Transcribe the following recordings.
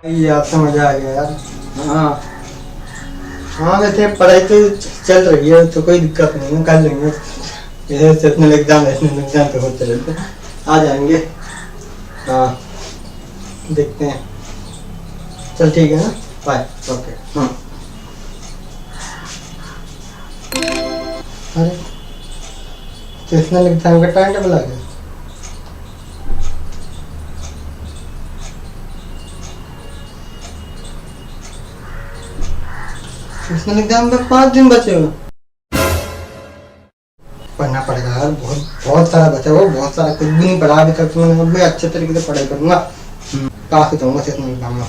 यार समझ आ गया यार। हाँ हाँ, वैसे पढ़ाई तो चल रही है तो कोई दिक्कत नहीं है, कर लेंगे। जैसे सेशनल एग्जाम तो होते रहते हैं, आ जाएंगे। हाँ देखते हैं, चल ठीक है ना, बाय। ओके। हाँ अरे सेशनल एग्जाम का टाइम टेबल आ गया। सेशनल एग्जाम में 5 दिन बचे हो, पढ़ना पड़ेगा यार। बहुत बहुत सारा बचा हुआ, बहुत सारा, कुछ भी नहीं पढ़ा अभी तक। तो मैं अच्छे तरीके से पढ़ाई करूंगा, पास हो जाऊंगा सेशनल एग्जाम में।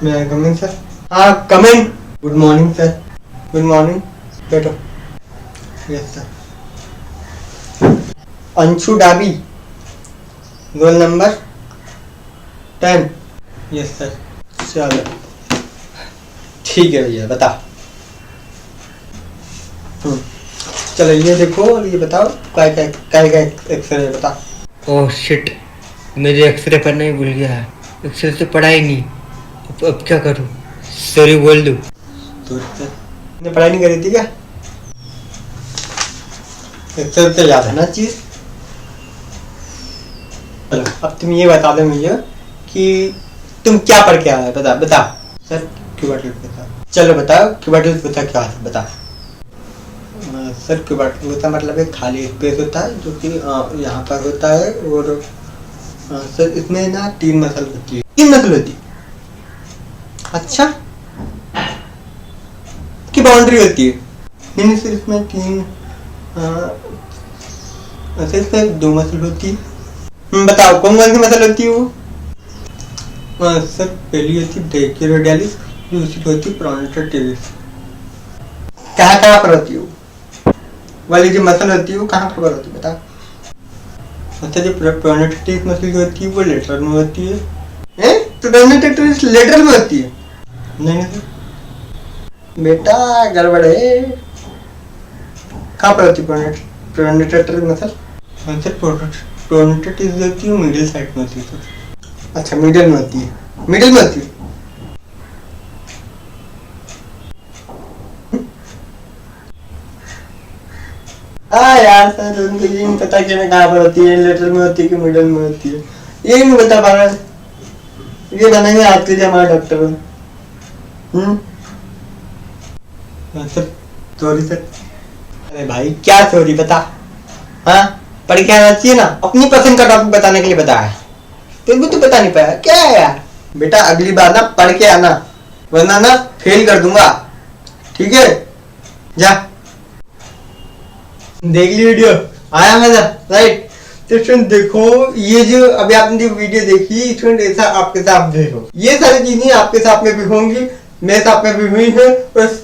मैं कमिंग सर। हाँ coming. Good morning sir. Good morning, बैठो। Yes sir. Anshu Dabi, roll number 10। Yes sir. चलो ठीक है भैया, बता। चलो ये देखो और ये बताओ क्या क्या क्या क्या एक्सरे बता। ओह शिट, मेरे एक्सरे पढ़ना ही भूल गया है। एक्सरे तो पढ़ा ही नहीं। अब क्या करूं? सॉरी बोल दूं? तो ने पढ़ाई नहीं करी थी क्या? एक्सरे तो याद है ना चीज। चलो अब तुम ये बता दो मुझे कि तुम क्या पढ़ के आए, बता बता। सर क्यूबाटिल बता। चलो बताओ क्यूबाटिल बता क्या है, बता। सर क्यूबाटिल होता मतलब एक खाली स्पेस होता है जो कि यहाँ पर होता है। और सर इसमें ना 3 मसल होती है। 3 मसल होती है? अच्छा, की बाउंड्री होती है? नहीं सर, इसमें 3 इसमें 2 मसल होती है। बताओ कौन कौन सी मसल होती है वो? सर पहली होती है ब्रेकियोरेडियलिस, दूसरी होती है प्रोनाटर टेरिस। कहाँ कहाँ पर होती है वो वाली जो मसल होती है, वो कहाँ पर होती है बता। अच्छा, जो प्रोनाटर टेरिस मसल होती है वो लेटरल में होती है। प्रोनाटर टेरिस लेटरल में होती है? नहीं सर बेटा, गड़बड़ है। कहाँ पर होती है प्रोनाटर टेरिस मसल? सर प्रोनाटर टेरिस होती है मिडिल साइड में होती है सर। अच्छा मिडिल में होती है, मिडिल में होती है। हाँ यार सर, उनको ये नहीं पता कि मैं कहाँ पर होती है, लेटरल में होती है कि मिडिल में होती है, ये नहीं बता पा रहा। ये बनेंगे आज के लिए हमारे डॉक्टर। Sir sorry sir. अरे भाई क्या सॉरी, बता। हाँ पढ़ के आना चाहिए ना, अपनी पसंद का टॉपिक बताने के लिए बताया, फिर भी तू बता नहीं पाया, क्या है यार। बेटा अगली बार ना पढ़ के आना, वरना ना फेल कर दूंगा, ठीक है? जा देख ली वीडियो, आया मजा, राइट? तो स्टूडेंट देखो, ये जो अभी आपने जो वीडियो देखी स्टूडेंट, ऐसा आपके साथ भी हो। ये सारी चीजें आपके साथ में भी होंगी, मेरे साथ में भी हुई है, और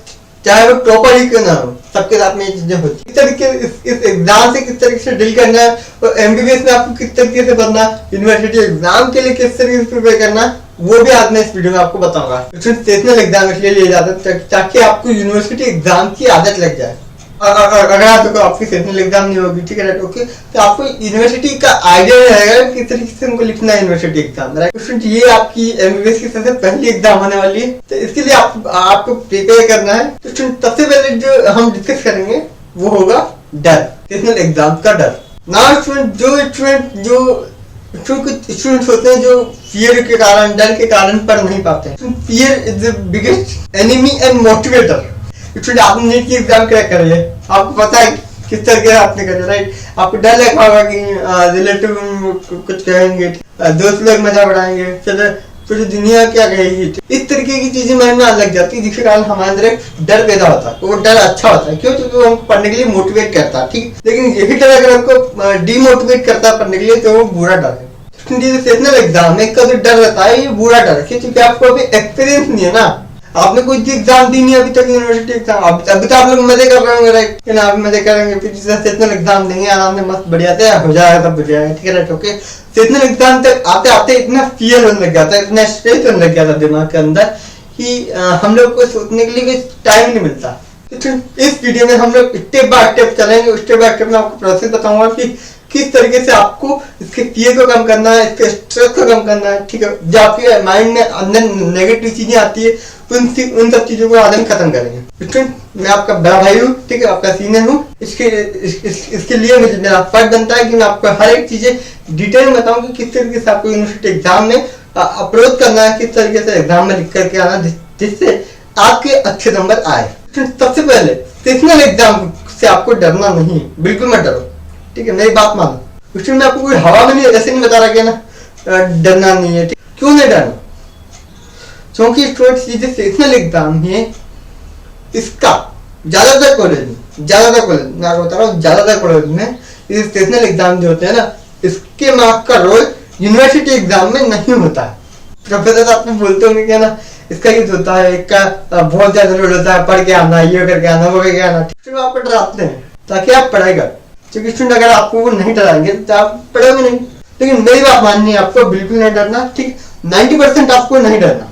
चाहे वो टॉपर ही क्यों ना हो, सबके साथ में ये चीजें होती है। किस तरीके इस एग्जाम से किस तरीके से डील करना है, और एमबीबीएस में आपको किस तरीके से बनना, यूनिवर्सिटी एग्जाम के लिए किस तरीके से प्रिपेयर करना, वो भी आज मैं इस वीडियो में आपको बताऊंगा। सेशनल एग्जाम इसलिए लिए जाते हैं ताकि आपको यूनिवर्सिटी एग्जाम की आदत लग जाए। अगर आपको आपकी सेशनल एग्जाम नहीं होगी, ठीक है, ओके, तो आपको यूनिवर्सिटी का आइडिया रहेगा किस तरीके से उनको लिखना है यूनिवर्सिटी एग्जाम, राइट? ये आपकी एमबीबीएस की सबसे पहली एग्जाम होने वाली है, तो इसके लिए आपको प्रिपेयर करना है। तो सबसे पहले जो हम डिस्कस करेंगे वो होगा डर, सेशनल एग्जाम का डर। नाउ स्टूडेंट जो कुछ स्टूडेंट्स होते हैं जो फियर के कारण, डर के कारण पढ़ नहीं पाते हैं। Fear is the biggest enemy and motivator. Student आपने नीट की एग्जाम क्रैक करी है, आपको पता है किस तरह आपने करी, राइट? आपको डर लगा होगा कि रिलेटिव कुछ कहेंगे, दोस्त लोग मजा बढ़ाएंगे, चलो फिर दुनिया क्या कहेगी, इस तरीके की चीजें मन में आने लग जाती है, जिसके कारण हमारे अंदर एक डर पैदा होता है। वो डर अच्छा होता है, क्यों? क्योंकि वो हमको पढ़ने के लिए मोटिवेट करता है, ठीक। लेकिन यही डर अगर हमको डीमोटिवेट करता है पढ़ने के लिए, तो वो बुरा डर है। सेशनल एग्जाम में का जो डर रहता है, ये बुरा डर है, क्योंकि आपको अभी एक्सपीरियंस नहीं है ना, आपने कोई एग्जाम दी नहीं अभी तक, यूनिवर्सिटी एग्जाम। अभी तो आप लोग मजे कर रहे होंगे राइट, कि ना आप मजे करेंगे, फिर सेशनल एग्जाम देंगे आराम से मस्त बढ़िया से हो जाएगा, सब हो जाएगा, ठीक है राइट ओके। सेशनल एग्जाम तक आते आते इतना फियर होने लग जाता है, इतना स्ट्रेस होने लग जाता है दिमाग के अंदर कि हम लोग को सोचने के लिए कोई टाइम नहीं मिलता। इस वीडियो में हम लोग स्टेप बाय स्टेप चलेंगे, स्टेप बाय स्टेप में आपको प्रोसेस बताऊंगा कि किस तरीके से आपको इसके फियर को कम करना है, इसके स्ट्रेस को कम करना है, ठीक है। जो आपके माइंड में अंदर नेगेटिव चीजें आती है उन सब चीजों को आदम खत्म करेंगे। मैं आपका बड़ा भाई हूँ, ठीक है, आपका सीनियर हूँ। इसके लिए मुझे मेरा फर्ज बनता है कि मैं आपको हर एक चीजें डिटेल में बताऊं कि किस तरीके से आपको यूनिवर्सिटी एग्जाम में अप्रोच करना है, किस तरीके से एग्जाम में लिख करके आना जिससे आपके अच्छे नंबर आए। सबसे पहले सेशनल एग्जाम से आपको डरना नहीं, बिल्कुल मत डरो, ठीक है, मेरी बात मानो। उसमें मैं आपको कोई हवा में नहीं ऐसे नहीं बता रहा कि ना डरना नहीं है, क्यों नहीं डरना, क्योंकि सीधे सेशनल एग्जाम है। इसका ज्यादातर कॉलेज मैं आपको बता रहा हूँ, ज्यादातर कॉलेज में सेशनल एग्जाम जो होते हैं ना, इसके मार्क्स का रोल यूनिवर्सिटी एग्जाम में नहीं होता है। प्रोफेसर आपको बोलते होंगे क्या ना, इसका यूज होता है, इसका बहुत ज्यादा रोल होता है, पढ़ के आना, ये करके आना, वो करके आना, तो आपको डराते हैं ताकि आप पढ़ाई कर, क्योंकि स्टूडेंट अगर आपको वो नहीं डराएंगे तो आप पढ़ोगे नहीं। लेकिन मेरी बात माननी है, आपको बिल्कुल नहीं डरना, ठीक। 90% आपको नहीं डरना,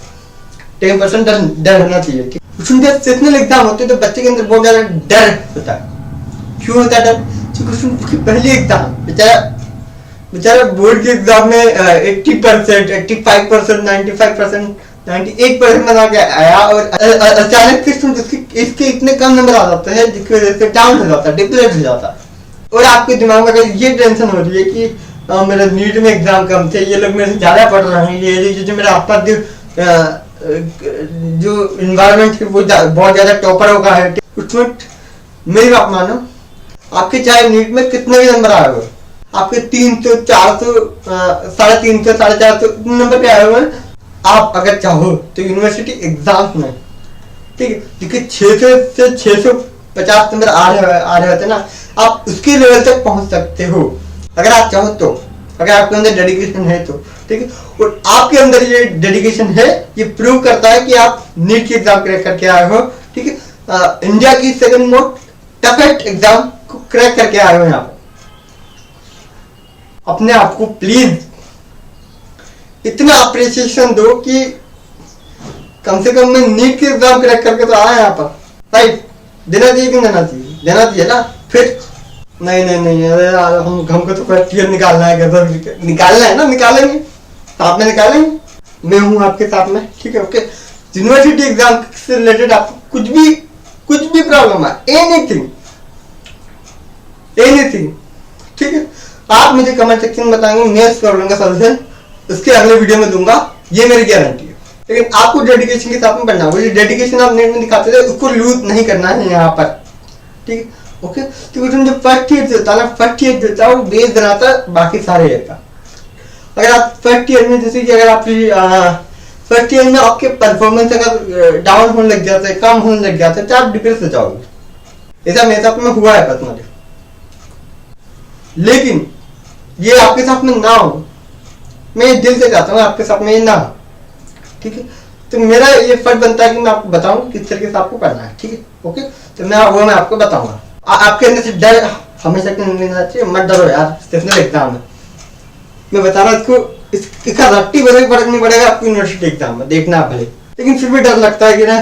10% डर होना चाहिए, ठीक। जब सेशनल एग्जाम होते हैं तो बच्चे के अंदर बहुत ज्यादा डर होता है। क्यों होता है डर? क्योंकि पहली एग्जाम बेचारा बोर्ड के एग्जाम में 80%, 85%, 95%, 98% बना के आया और अचानक से इसके इतने कम नंबर आ जाते हैं जिसकी वजह से डाउन हो जाता है, डिप्लेट हो जाता है। और आपके दिमाग में अगर ये टेंशन हो रही है कि मेरा नीट में एग्जाम कम थे, ये लोग मेरे से ज्यादा पढ़ रहे हैं, ये जो मेरा आसपास जो इन्वायरमेंट है वो बहुत ज्यादा टॉपर होगा है, उसमें मेरी बात मानो, आपके चाहे नीट में कितने भी नंबर आए हुए, आपके 300, 400, 350, 450 नंबर पे आए हुए हैं, आप अगर चाहो तो यूनिवर्सिटी एग्जाम में, ठीक है, देखिए 600 से 650 नंबर आ रहे होते ना, आप उसके लेवल तक पहुंच सकते हो अगर आप चाहो तो, अगर आपके अंदर डेडिकेशन है तो, ठीक है। और आपके अंदर ये डेडिकेशन है, ये प्रूव करता है कि आप नीट की एग्जाम क्रैक करके आए हो, ठीक है। इंडिया की सेकंड मोस्ट टफेस्ट एग्जाम को क्रैक करके आए हो यहाँ पर। अपने आप को प्लीज इतना अप्रिसिएशन दो कि कम से कम मैं नीट की एग्जाम क्रैक करके तो आया यहाँ पर, राइट। देना चाहिए कि देना चाहिए? देना चाहिए ना। फिर नहीं, अरे हमको तो फर्स्ट ईयर निकालना है, निकालना है ना, निकालेंगे, साथ में निकालेंगे, मैं हूँ आपके साथ में, ठीक है ओके। यूनिवर्सिटी एग्जाम से रिलेटेड आपको कुछ भी प्रॉब्लम है, एनीथिंग, ठीक है, आप मुझे कमेंट सेक्शन में बताएंगे, मैं इस प्रॉब्लम का सॉल्यूशन उसके अगले वीडियो में दूंगा, ये मेरी गारंटी है। लेकिन आपको डेडिकेशन के साथ में पढ़ना है, डेडिकेशन आप नेट में दिखाते थे उसको लूज नहीं करना है यहाँ पर, ठीक है ओके। तो जो फर्स्ट ईयर जो होता है ना, फर्स्ट ईयर जो होता है वो बेस बनाता है बाकी सारे ईयर का। अगर आप फर्स्ट ईयर में, जैसे कि अगर आप फर्स्ट ईयर में आपके परफॉर्मेंस अगर डाउन होने लग जाता है, कम होने लग जाता है, तो आप डिप्रेस हो जाओगे। ऐसा मेरे साथ में हुआ है पर्सनली। लेकिन ये आपके साथ में ना हो, मैं दिल से चाहता हूँ आपके साथ में ये ना हो, ठीक है। तो मेरा ये फर्ज बनता है कि मैं आपको बताऊं किस तरीके से आपको करना है, ठीक है ओके। तो मैं आपको बताऊंगा। आपके अंदर से डर हमेशा नहीं लेना चाहिए, मत डरो यार, सेशनल एग्जाम है, मैं बता रहा हूँ इसका रट्टी बदल फर्क नहीं पड़ेगा आपको यूनिवर्सिटी एग्जाम में, देखना आप भले। लेकिन फिर भी डर लगता है कि ना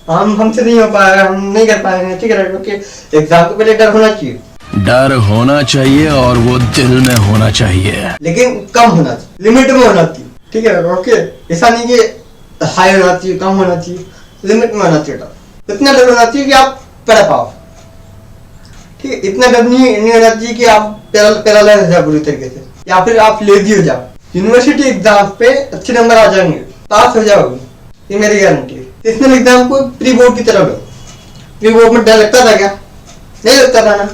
हमसे नहीं हो पाएगा, हम नहीं कर पाएंगे, ठीक है ओके। एग्जाम के पहले डर होना चाहिए, डर होना चाहिए और वो दिल में होना चाहिए, लेकिन कम होना चाहिए, लिमिट में होना चाहिए, ठीक है ओके। ऐसा नहीं कि हाई होना चाहिए, कम होना चाहिए, लिमिट में होना चाहिए। इतना डर होना चाहिए कि आप पढ़ पाओ, ठीक है। इतना डर नहीं होना चाहिए कि आप पैरालाइज हो जाओ पूरी तरीके से, या फिर आप लेजी हो जाओ। यूनिवर्सिटी एग्जाम पे अच्छे नंबर आ जाएंगे, पास हो जाओगे, ये मेरी गारंटी है। सेशनल एग्जाम को प्री बोर्ड की तरह लो। प्री बोर्ड में डर लगता था क्या? नहीं लगता था ना,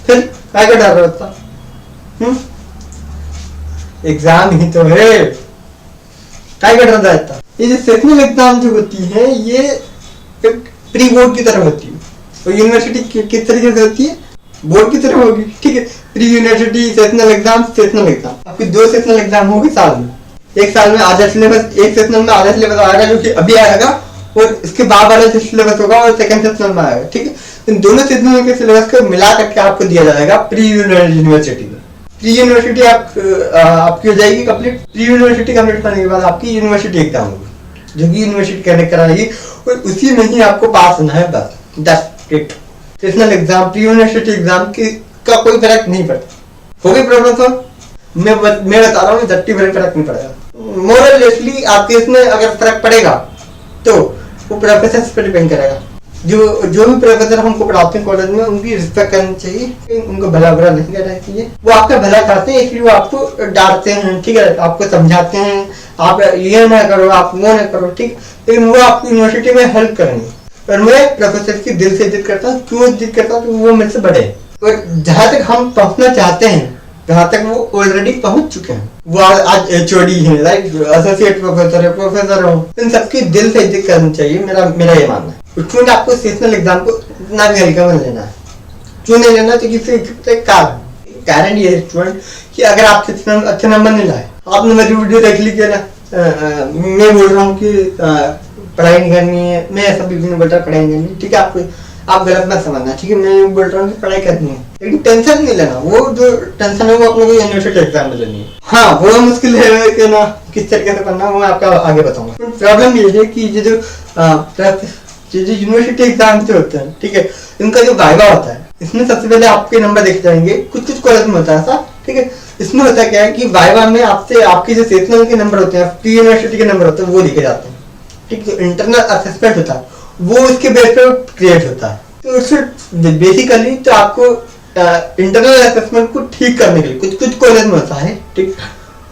फिर क्या डर लगता? एग्जाम ही तो है, क्या डर रहता? ये जो सेशनल एग्जाम जो होती है ये प्री बोर्ड की तरह होती है, और यूनिवर्सिटी किस तरीके से होती है? बोर्ड की तरह होगी, ठीक है। प्री यूनिवर्सिटी सेशनल एग्जाम आपकी 2 सेशनल एग्जाम होगी साल में। एक साल में आधा सिलेबस, एक सेशनल में आधा सिलेबस आएगा जो कि अभी आएगा, और इसके बाद वाला जो सिलेबस होगा वो सेकंड सेशनल में आएगा, ठीक है। इन दोनों सेशनल के सिलेबस को मिला करके आपको दिया जाएगा प्री यूनिवर्सिटी में। प्री यूनिवर्सिटी आपकी हो जाएगी कंप्लीट। प्री यूनिवर्सिटी कंप्लीट करने के बाद आपकी यूनिवर्सिटी एग्जाम होगी, जो कि यूनिवर्सिटी कनेक्ट कराएगी, और उसी में ही आपको पास होना है बस, that's it. Sessional exam pre university exam का कोई फर्क नहीं पड़ता। हो गई प्रॉब्लम सॉल्व? मैं बता रहा हूँ, झट्टी फर्क नहीं पड़ेगा। मोरलेसली आपके इसमें अगर फर्क पड़ेगा तो वो प्रोफेसर पे डिपेंड करेगा। जो भी प्रोफेसर हमको पढ़ाते हैं कॉलेज में, उनकी रिस्पेक्ट करनी चाहिए, उनको भला बुरा नहीं करना चाहिए। वो आपका भला चाहते हैं, इसलिए वो आपको डांटते हैं, ठीक है, आपको समझाते हैं, आप ये ना करो, आप वो ना करो, ठीक। लेकिन वो आपकी यूनिवर्सिटी में हेल्प करेंगे। और मैं प्रोफेसर की दिल से इज्जत करता हूँ। क्यों इज्जत करता हूँ? वो मेरे से बड़े हैं, और जहाँ तक हम पहुँचना चाहते हैं, जहाँ तक वो ऑलरेडी पहुंच चुके हैं। वो आज HOD है, राइट, एसोसिएट प्रोफेसर है, प्रोफेसर हो, इन सबकी दिल से इज्जत करनी चाहिए, मेरा ये मानना है। उसमें आपको सेशनल एग्जाम को इतना भी हल्का में लेना है। क्यों नहीं लेना? तो किसी कारण ये है स्टूडेंट कि अगर आप सेशनल अच्छे नंबर नहीं लाए, आपने मेरी वीडियो देख ली ना, मैं बोल रहा हूँ कि पढ़ाई नहीं करनी है, मैं ऐसा भी नहीं बोल रहा पढ़ाई नहीं करनी, ठीक है, आप गलत मत समझना, ठीक है। मैं बोल रहा हूँ कि पढ़ाई करनी है, लेकिन टेंशन नहीं लेना। वो जो टेंशन है वो अपने को यूनिवर्सिटी एग्जाम में लेनी है। हाँ, वो मुश्किल है कि ना किस तरीके से करना, वो मैं आपका आगे बताऊंगा। प्रॉब्लम ये है कि ये जो यूनिवर्सिटी एग्जाम से होते हैं, ठीक है, इनका जो वाइवा होता है, इसमें सबसे पहले आपके नंबर देखे जाएंगे। कुछ कॉलेज में होता है ऐसा, ठीक है। इसमें होता क्या है कि वाइवा में आपसे आपके जो सेशनल के नंबर होते हैं, प्री यूनिवर्सिटी के नंबर होते हैं, वो लिखे जाते हैं, ठीक। जो इंटरनल असेसमेंट होता है वो इसके बेस पर क्रिएट होता है। तो उससे बेसिकली तो आपको इंटरनल असेसमेंट को ठीक करने के लिए कुछ कॉलेज में होता है, ठीक,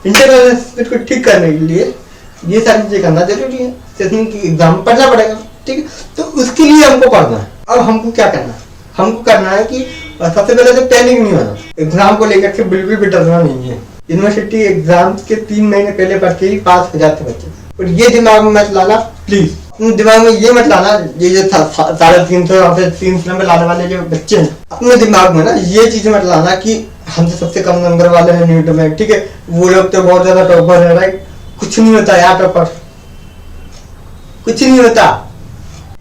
इंटरनल असेसमेंट को ठीक करने के लिए ये सारी चीजें करना जरूरी है। सेशनल की एग्जाम पढ़ना पड़ेगा, ठीक है। तो उसके लिए हमको पढ़ना है। अब हमको क्या करना है? हमको करना है कि सबसे पहले तो पैनिक नहीं होना, एग्जाम को लेकर के बिल्कुल भी डरना नहीं है। यूनिवर्सिटी एग्जाम के 3 महीने पहले पढ़ के ही पास हो जाते बच्चे, और ये दिमाग में मत लाना प्लीज। अपने दिमाग में ये मत लाना, ये जो 350 या फिर 300 नंबर लाने वाले जो बच्चे हैं, अपने दिमाग में ना ये चीज मत लाना कि हमसे सबसे कम नंबर वाले हैं न्यूटन में, ठीक है, वो लोग तो बहुत ज्यादा टॉपर है, राइट। कुछ नहीं होता यार, टॉपर कुछ नहीं होता।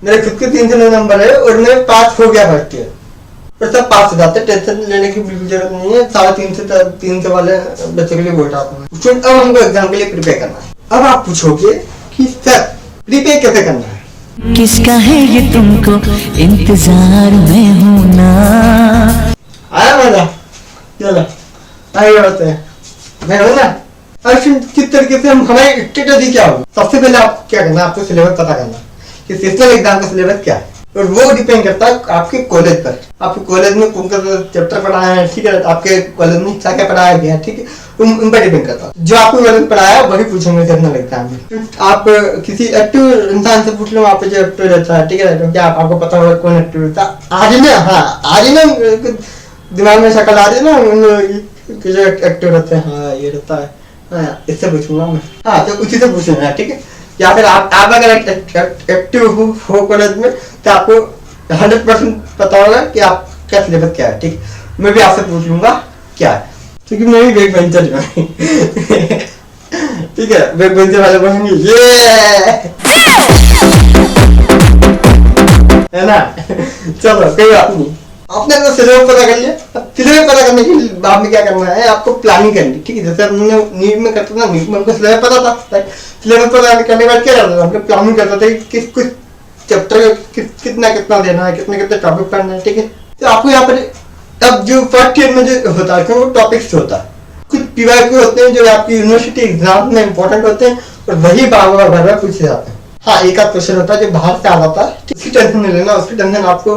मेरे खुद के 300 नंबर है और मैं पास हो गया फर्स्ट ईयर, पर सब पास हो जाते, टेंशन लेने की बिल्कुल जरूरत नहीं है। 350 वाले बच्चे के लिए बोल रहा हूँ। अब हमको एग्जाम के लिए प्रिपेयर करना है। अब आप पूछोगे कि सर प्रिपेयर कैसे करना है? किसका है ये तुमको इंतजार में हूं ना। आया मजा? चलो आगे बढ़ते हैं। मैं हूं ना। अब किस तरीके से हम हमारी स्ट्रेटेजी क्या होगी? सबसे पहले आपको क्या करना है? आपको सिलेबस पता करना कि सेशनल एग्जाम का सिलेबस क्या है, और वो डिपेंड करता है आपके कॉलेज पर। आपके कॉलेज में कौन सा चैप्टर पढ़ाया है, ठीक है, आपके कॉलेज में क्या क्या पढ़ाया गया है, ठीक है, उन पर डिपेंड करता है। जो आपको कॉलेज पढ़ाया वही पूछेंगे सेशनल एग्जाम में। आप किसी एक्टिव इंसान से पूछ लो, वहाँ पे जो एक्टिव रहता है, ठीक है, तो क्या आपको पता होगा कौन एक्टिव रहता है? आज ना, हाँ आज ना दिमाग में शक्ल आ रही है ना, जो एक्टिव रहते हैं, हाँ ये रहता है, हाँ इससे पूछूंगा मैं, हाँ तो उसी से पूछना, ठीक है। या फिर आप अगर एक्टिव हो कॉलेज में तो आपको 100% पता होगा कि आप क्या सिलेबस क्या है, ठीक। मैं भी आपसे पूछ लूंगा क्या है, क्योंकि मैं भी बैक बेंचर हूँ ठीक है, बैक बेंचर वाले बोलेंगे ये है ना चलो कोई बात नहीं। आपने अपना सिलेबस पता कर लिया। अब सिलेबस पता करने के बाद में क्या करना है? आपको प्लानिंग करनी, ठीक है। जैसे हमने नीट में करता था, नीट में हमको सिलेबस पता था, सिलेबस पता करने के बाद क्या करता था? हमने प्लानिंग करता था कि कुछ चैप्टर कितना कितना देना है, कितने कितने टॉपिक पढ़ना है, ठीक है। तो आपको यहाँ पर अब जो फर्स्ट ईयर में जो होता है वो टॉपिक्स होता है, कुछ PYQ होते हैं जो आपकी यूनिवर्सिटी एग्जाम में इंपॉर्टेंट होते हैं, और वही बार बार पूछे जाते हैं। हाँ, एक आध क्वेश्चन होता है जो बाहर से आ जाता है, उसकी टेंशन नहीं लेना। उसकी टेंशन आपको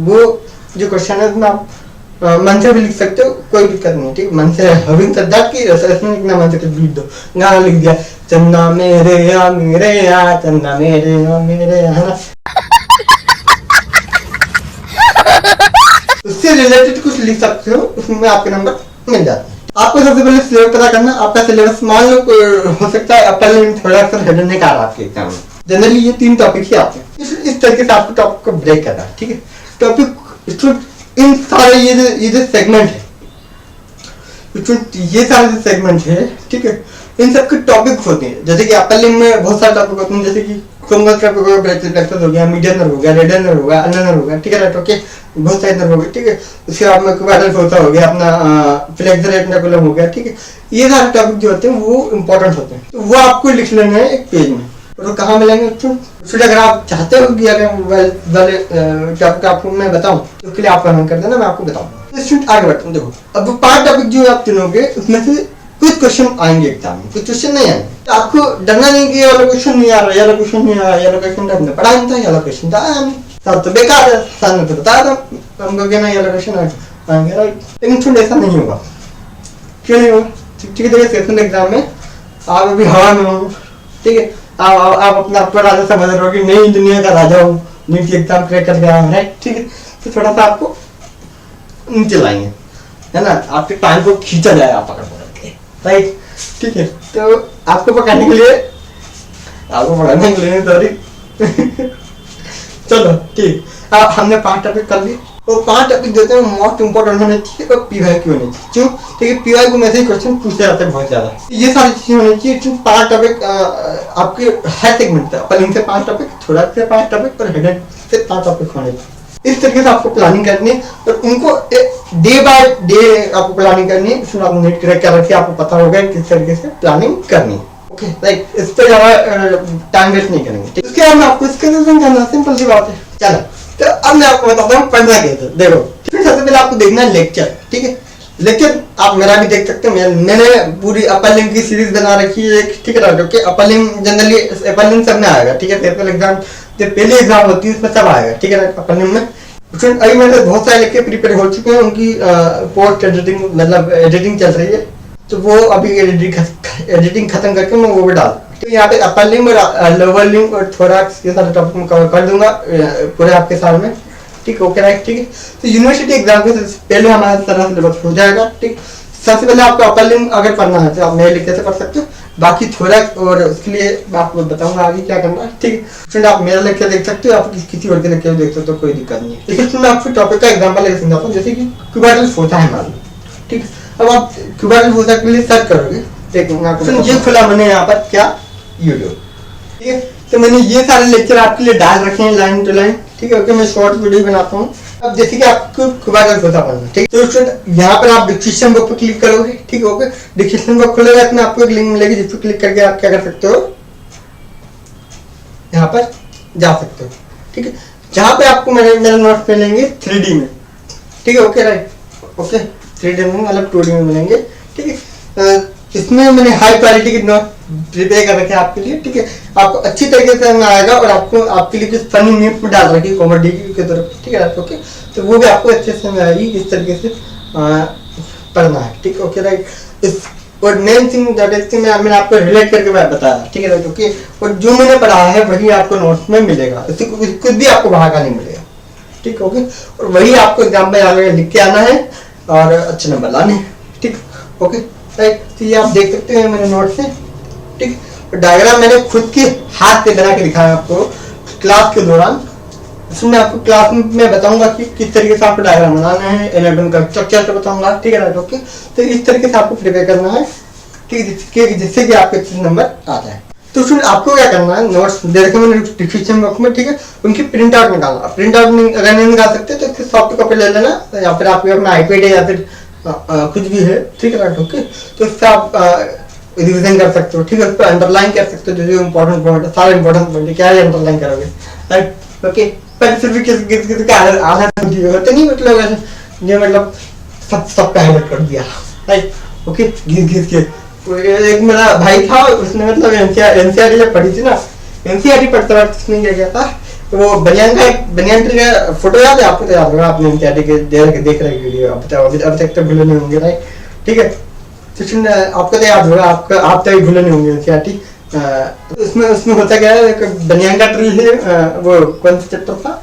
वो जो क्वेश्चन है उसमें आप मन से भी लिख सकते हो, कोई दिक्कत नहीं, ठीक। मन से हविंग सद्दा की लिखना, मन से लिख दो, गाना लिख दिया, चन्ना मेरे या मेरे या, चन्ना मेरे या मेरे या, है ना। उससे रिलेटेड कुछ लिख सकते हो, उसमें आपके नंबर मिल जाते हैं। आपको सबसे पहले सिलेबस पता करना। आपका सिलेबस मान लो हो सकता है अपर थोड़ा सा हेडन नहीं आ रहा आपके एग्जाम में। जनरली ये 3 टॉपिक ही आते हैं। इस तरीके से आपको टॉपिक को ब्रेक करना है, ठीक है। टॉपिक इन सारे ये जो सेगमेंट है, ये सारे जो सेगमेंट है, ठीक है, इन सब के टॉपिक होते हैं, जैसे कि अपर लिम्ब में बहुत सारे टॉपिक होते हैं, जैसे कि क्रोमस ट्रैप हो गया, ब्रेचियल प्लेक्सस हो गया, मीडियन नर्व हो गया, रेडियल नर्व हो गया, अल्नर नर्व हो गया, ठीक है राइट ओके, बहुत सारे नर्व हो गए, ठीक है। उसके बाद में क्यूबाइटल फोसा हो गया, अपना फ्लेक्सर रेटिकुलम हो गया, ठीक है। ये सारे टॉपिक जो होते हैं वो इंपॉर्टेंट होते हैं, तो वो आपको लिख लेना है एक पेज में। और कहाँ मिलेंगे फिर अगर आप चाहते हो कि अगर वाले टॉपिक आपको मैं बताऊं तो उसके लिए आप कमेंट कर देना, मैं आपको बताऊंगा। स्टूडेंट आगे बढ़ते हैं। देखो अब 5 टॉपिक जो आप चुनोगे उसमें से कुछ क्वेश्चन आएंगे एग्जाम में, कुछ क्वेश्चन नहीं आएंगे, तो आपको डरना नहीं कि ये वाला क्वेश्चन नहीं आ रहा, ये वाला क्वेश्चन नहीं आ रहा, ये वाला क्वेश्चन आपने पढ़ा नहीं था, ये वाला क्वेश्चन था आया नहीं, सब तो बेकार है, सामने तो बताया था हमको कि ना ये वाला क्वेश्चन आएंगे राइट। लेकिन स्टूडेंट ऐसा नहीं होगा, क्यों नहीं होगा? ठीक है, देखिए सेशन एग्जाम में आप अभी हवा में हो, ठीक है, आप अपना आपको राजा समझ रहे हो कि नई दुनिया का राजा हूँ, नीट की एग्जाम क्रैक कर गया हूँ राइट, ठीक है। तो थोड़ा सा आपको नीचे लाएंगे, है ना, आपके टाइम को खींचा जाए आप पकड़ के राइट, ठीक है। तो आपको पकड़ने के लिए, आपको पकड़ने के लिए सॉरी चलो ठीक, अब हमने 5 टॉपिक कर लिए, और 5 टॉपिक देते हैं मोस्ट इंपोर्टेंट होने चाहिए और पीवाई क्यों नहीं चाहिए, क्यों? ठीक है, पीवाई को में से क्वेश्चन पूछे जाते हैं बहुत ज्यादा, ये सारी चीजें होनी चाहिए। 5 टॉपिक आपके हर सेगमेंट से, पलिंग से 5 टॉपिक, थोड़ा से 5 टॉपिक और हेडेड से 5 टॉपिक होने चाहिए। इस तरीके से आपको प्लानिंग करनी है और उनको डे बाय डे आपको प्लानिंग करनी है। इसमें आपको नेट क्रैक कर रखिए, आपको पता होगा किस तरीके से प्लानिंग करनी है, ओके राइट। इस पर ज्यादा टाइम वेस्ट नहीं करेंगे। इसके बाद मैं आपको इसके करना, सिंपल सी बात है। चलो तो अब मैं आपको बताता हूँ पढ़ना कैसे। देखो सबसे पहले आपको देखना है लेक्चर, ठीक है। लेक्चर आप मेरा भी देख सकते हैं, मैंने पूरी अपर लिम्ब की सीरीज बना रखी है, ठीक है। Okay, upper limb generally upper limb सब में आएगा, ठीक है। पेपर एग्जाम जब पहली एग्जाम होती है उसमें सब आएगा, ठीक है, अपर लिम्ब में। अभी मेरे बहुत सारे लेक्चर प्रिपेयर हो चुके हैं, उनकी पोस्ट एडिटिंग मतलब एडिटिंग चल रही है, तो वो अभी एडिटिंग खत्म करके मैं वो भी डाल, तो यहाँ पे अपर लिम्ब और लोअर लिम्ब और थोरैक्स ये सारे टॉपिक में कवर कर दूंगा पूरे आपके साल में, ठीक ओके राइट, ठीक है। तो यूनिवर्सिटी एग्जाम के पहले हमारा सारा सिलेबस हो जाएगा, ठीक। सबसे पहले आपको अपर लिम्ब अगर पढ़ना है तो आप मेरे लिख से पढ़ सकते हो, बाकी थोरैक्स और उसके लिए मैं आपको बताऊंगा आगे क्या करना है, ठीक है। फ्रेंड आप मेरा लेक्चर देख सकते हो, आप किसी और के लेक्चर देख सकते हो, कोई दिक्कत नहीं है। लेकिन मैं आपको टॉपिक का एग्जाम्पल लेकर समझाता हूँ, जैसे कि क्यूबाइटल फोसा है मान लो, ठीक है। अब आप क्यूबाइटल फोसा के लिए सर्च करोगे, देखो ये खुला मैंने यहाँ पर क्या यूट्यूब, ठीक है। तो मैंने ये सारे लेक्चर आपके लिए डाल रखे हैं लाइन टू लाइन, ठीक है। ओके, मैं शॉर्ट वीडियो बनाता हूँ। अब जैसे कि आपको क्यूबाइटल फोसा पढ़ना, ठीक। तो स्टूडेंट यहाँ पर आप डिस्क्रिप्शन बॉक्स पर क्लिक करोगे, ठीक है। ओके, डिस्क्रिप्शन बॉक्स खुलेगा, इसमें आपको एक लिंक मिलेगी, जिस पर क्लिक करके आप क्या कर सकते हो, यहाँ पर जा सकते हो, ठीक है। जहाँ पे आपको मेरे नोट्स मिलेंगे 3D में, ठीक है। ओके राइट, ओके 3D में मतलब 2D में मिलेंगे, ठीक है। इसमें मैंने हाई क्वालिटी के नोट प्रिपेयर कर रखे हैं आपके लिए, ठीक है। आपको अच्छी तरीके से समझ आएगा और आपको आपके लिए कुछ फनी मीम्स भी डाल रखी है कॉमेडी की तरफ, ठीक है। ओके, तो वो भी आपको अच्छे से समझ आएगी, इस तरीके से पढ़ना है, ठीक है। ओके राइट, इस और मेन थिंग दैट इज मैंने आपको रिलेट करके बताया, ठीक है। ओके, और जो मैंने पढ़ा है वही आपको नोट्स में मिलेगा, इससे कुछ भी आपको बाहर का नहीं मिलेगा, ठीक ओके। और वही आपको एग्जाम में आगे लिख के आना है और अच्छे नंबर लाने हैं, ठीक ओके राइट। तो ये आप देख सकते हैं मेरे नोट से, ठीक। डायग्राम मैंने खुद के हाथ से बना के दिखाया आपको क्लास के दौरान। इसमें आपको क्लास में मैं बताऊंगा कि किस तरीके से आपको डायग्राम बनाना है, एनाटॉमी का स्ट्रक्चर तो बताऊंगा, ठीक है राइट ओके। तो इस तरीके से आपको प्रिपेयर करना है, ठीक, जिससे कि आपके अच्छे नंबर आ जाए। तो सुन आपको क्या करना है, नोट्स दे रखे मैंने डिस्क्रिप्शन बॉक्स में, ठीक है। उनकी प्रिंट आउट निकालना, प्रिंट आउट अगर नहीं निकाल सकते तो फिर सॉफ्ट कॉपी ले लेना, या फिर आपके अपना आईपैड है या फिर कुछ भी है, ठीक है राइट ओके। तो इससे आप रिविजन कर सकते हो, ठीक है। उस पर अंडरलाइन कर सकते हो जो इंपॉर्टेंट पॉइंट है, सारे इंपॉर्टेंट पॉइंट क्या है अंडरलाइन करोगे, राइट ओके। पर फिर भी किसी का आधा होते नहीं, मतलब ऐसे ये मतलब सब पे हाईलाइट कर दिया, राइट ओके, घिस के। एक मेरा भाई था, उसने मतलब एनसीईआरटी जब पढ़ी थी ना, एनसीईआरटी पढ़ते वक्त उसने क्या किया था, वो बनियान ट्री का फोटो याद है आपको? तो याद होगा, आपने एनसीईआरटी के देख रहे वीडियो, अब तक तो भूले नहीं होंगे, राइट ठीक है। आपको तो याद होगा, आप तो भूले नहीं होंगे एनसीईआरटी। उसमें होता क्या है, बनियान का ट्री है, वो कौन सा चैप्टर था,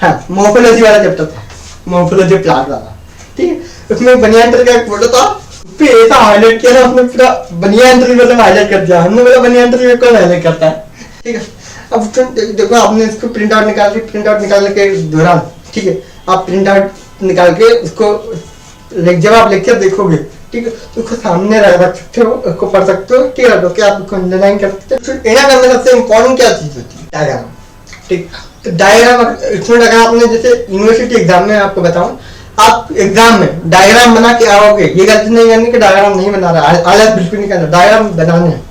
हाँ मोर्फोलॉजी वाला चैप्टर था, मोर्फोलॉजी प्लांट वाला, ठीक है। उसमें बनियान ट्री का एक फोटो था, फिर ऐसा हाईलाइट किया ना उसने, पूरा बनियान ट्री मतलब हाईलाइट कर दिया। हमने बोला बनियान ट्री में कौन हाईलाइट करता है, ठीक है। अब देखो आपने इसको प्रिंट आउट निकालने के दौरान, ठीक है, आप प्रिंट आउट निकाल के उसको जब आप लेक्चर देखोगे, ठीक ठीक है, तो उसको सामने रख सकते हो, उसको पढ़ सकते हो, ठीक है, तो आप उसको अंडरलाइन कर सकते हो। एना करने सबसे इम्पोर्टेंट क्या चीज होती है? डायग्राम। ठीक, तो डायग्राम इसमें अगर आपने जैसे यूनिवर्सिटी एग्जाम में आपको बताऊं, आप एग्जाम में डायग्राम बना के आओगे, ये गलती नहीं करनी कि डायग्राम नहीं बना रहा, आलस बिल्कुल नहीं करना, डायग्राम बनाने हैं।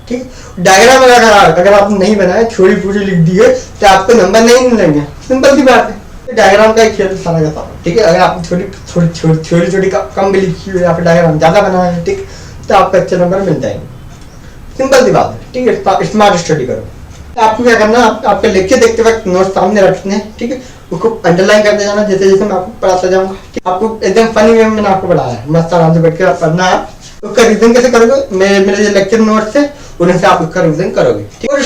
ठीक, डायग्राम अगर आप नहीं बनाए, छोड़ी पूरी लिख दी है, तो आपको नंबर नहीं मिलेंगे, सिंपल सी बात है। डायग्राम का एक खेल सारा जाता है, ठीक है। अगर आप छोटी कम भी लिखी हुई या फिर डायग्राम ज्यादा बनाए हैं, ठीक, तो आपको अच्छे नंबर मिल जाएंगे, सिंपल सी बात है। ठीक है, स्मार्ट स्टडी करो। आपको क्या करना, आपके लेक्चर देखते वक्त नोट सामने रखने हैं, ठीक है, उसको अंडरलाइन करते जाना जैसे जैसे मैं आपको पढ़ाता जाऊंगा। आपको एकदम फनी वे में मैंने आपको पढ़ाया है, मस्त आराम से बैठ कर पढ़ना है। उसका रिविजन कैसे करोगे? मेरे जो लेक्चर नोट्स है उन्हीं से आप उसका रिविजन करोगे, ठीक है।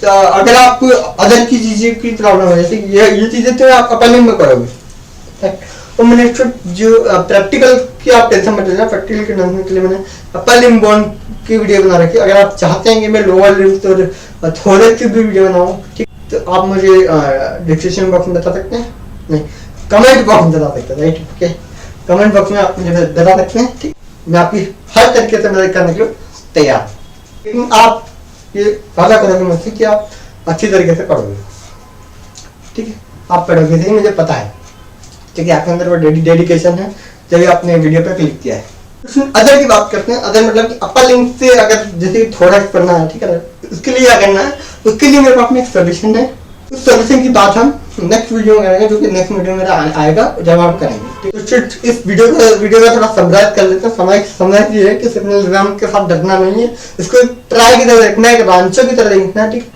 और अगर आपको अदर की चीजें की प्रॉब्लम है, जैसे ये चीजें तो आप अपर लिंक में करोगे। तो मैंने जो प्रैक्टिकल की आप टेंशन मत लेना, प्रैक्टिकल के नंबर के लिए मैंने अपर लिंक बोन की वीडियो बना रखी है। अगर आप चाहते हैं कि मैं लोअर लिंक और थोड़े की भी वीडियो बनाऊँ, ठीक, तो आप मुझे डिस्क्रिप्शन बॉक्स में बता सकते हैं, नहीं कमेंट बॉक्स में बता सकते हैं, राइट, ओके। कमेंट बॉक्स में आप मुझे बता सकते हैं, ठीक, मैं आपकी हर तरीके से मदद करने के लिए तैयार। लेकिन आप ये वादा करोगे मुझसे कि आप अच्छी तरीके से पढ़ोगे, ठीक है, आप पढ़ोगे सही, मुझे पता है, ठीक है, आपके अंदर वो डेडिकेशन है जब आपने वीडियो पे क्लिक किया है। अदर की बात करते हैं। अदर मतलब कि अपर लिंक से अगर जैसे थोड़ा पढ़ना है, ठीक है, उसके लिए क्या करना है, उसके लिए मेरे पास में एक सोल्यूशन है। उस सोल्यूशन की बात हम नेक्स्ट वीडियो में करेंगे, जो कि नेक्स्ट वीडियो में आएगा जब आप करेंगे। तो इस वीडियो का थोड़ा समराइज कर लेते हैं। समझ ये है कि सिर्फ एग्जाम के साथ डरना नहीं है, इसको ट्राई की तरह देखना है, एक रांचो की तरह देखना है, ठीक।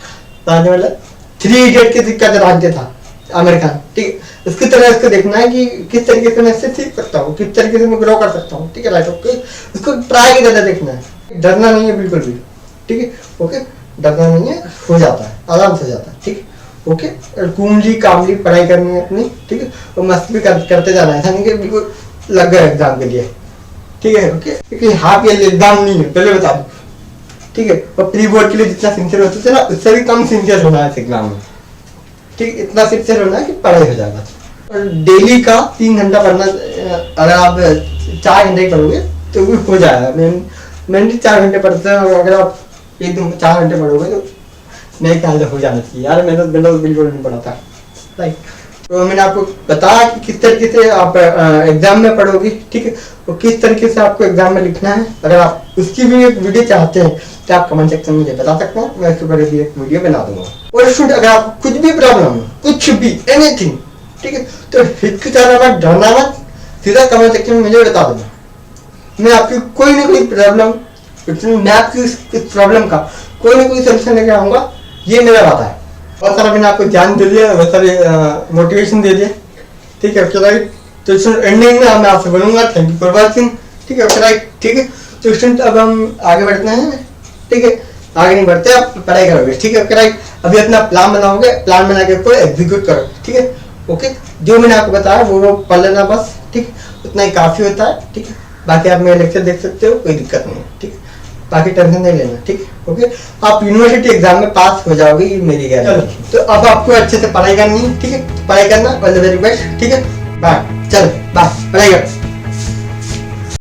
रांचो मतलब 3 इडियट के सिक्का जो राज्य था आमिर खान, ठीक, इसकी तरह इसको देखना है कि किस तरीके से मैं इससे सीख सकता हूँ, किस तरीके से मैं ग्रो कर सकता हूँ, ठीक है, राइट, ओके। इसको ट्राई की तरह देखना है, डरना नहीं है बिल्कुल भी, ठीक है, ओके, डरना नहीं है, हो जाता है, आराम से जाता है, ठीक, ओके। कूमली कामली पढ़ाई करनी है अपनी, ठीक है, और मस्त भी करते जाना है, ऐसा नहीं कि बिल्कुल लग गए एग्जाम के लिए, ठीक है, ओके। क्योंकि हाफ ईयरली एग्जाम नहीं है, पहले बता दूं, ठीक है। और प्री बोर्ड के लिए जितना सिंसियर होते थे ना, उससे भी कम सिंसियर होना है इस एग्जाम में, ठीक, इतना सिंसियर होना है कि पढ़ाई हो जाएगा। और डेली का 3 घंटा पढ़ना, अगर आप 4 घंटे पढ़ोगे तो भी हो जाएगा। मैंने 4 घंटे पढ़ते हैं, अगर आप एक दिन 4 घंटे पढ़ोगे तो मेरे ख्याल से हो जाना चाहिए यार। मेहनत बिल्कुल नहीं पढ़ा था, राइट। तो मैंने आपको बताया कि किस तरीके से आप एग्जाम में पढ़ोगे, ठीक है, और किस तरीके से आपको एग्जाम में लिखना है। अगर आप उसकी भी एक वीडियो चाहते हैं तो आप कमेंट सेक्शन में मुझे बता सकते हैं, मैं इसके ऊपर भी एक वीडियो बना दूंगा। और स्टूडेंट, अगर आपको कुछ भी प्रॉब्लम है, कुछ भी एनीथिंग, ठीक है, तो हिचकिचाना मत, डरना मत, सीधा कमेंट सेक्शन में मुझे बता देना। मैं आपकी कोई ना कोई प्रॉब्लम, मैं आपकी इस प्रॉब्लम का कोई ना कोई सोल्यूशन लेके आऊंगा, ये मेरा वादा है। बहुत सारा मैंने आपको ज्ञान दे दिया, बहुत सारे मोटिवेशन दे दिया, ठीक है, राइट। तो एंडिंग में मैं आपसे बोलूंगा थैंक यू फॉर वॉचिंग, ठीक है, राइट, ठीक है। तो स्टूडेंट, अब हम आगे बढ़ते हैं, ठीक है, आगे नहीं बढ़ते, आप पढ़ाई करोगे, ठीक है, राइट। अभी अपना प्लान बनाओगे, प्लान बना के कोई एग्जीक्यूट करो, ठीक है, ओके। जो मैंने आपको बताया वो पढ़ लेना बस, ठीक, उतना ही काफी होता है, ठीक है। बाकी आप मेरे लेक्चर देख सकते हो, कोई दिक्कत नहीं है, ठीक, बाकी टेंशन नहीं लेना, ठीक, ओके। आप यूनिवर्सिटी एग्जाम में पास हो जाओगे, ये मेरी गारंटी। तो अब आपको अच्छे से पढ़ाई करनी है, ठीक है, पढ़ाई करना, ऑल द वेरी बेस्ट, ठीक है, बाय, चलो बाय, पढ़ाई कर।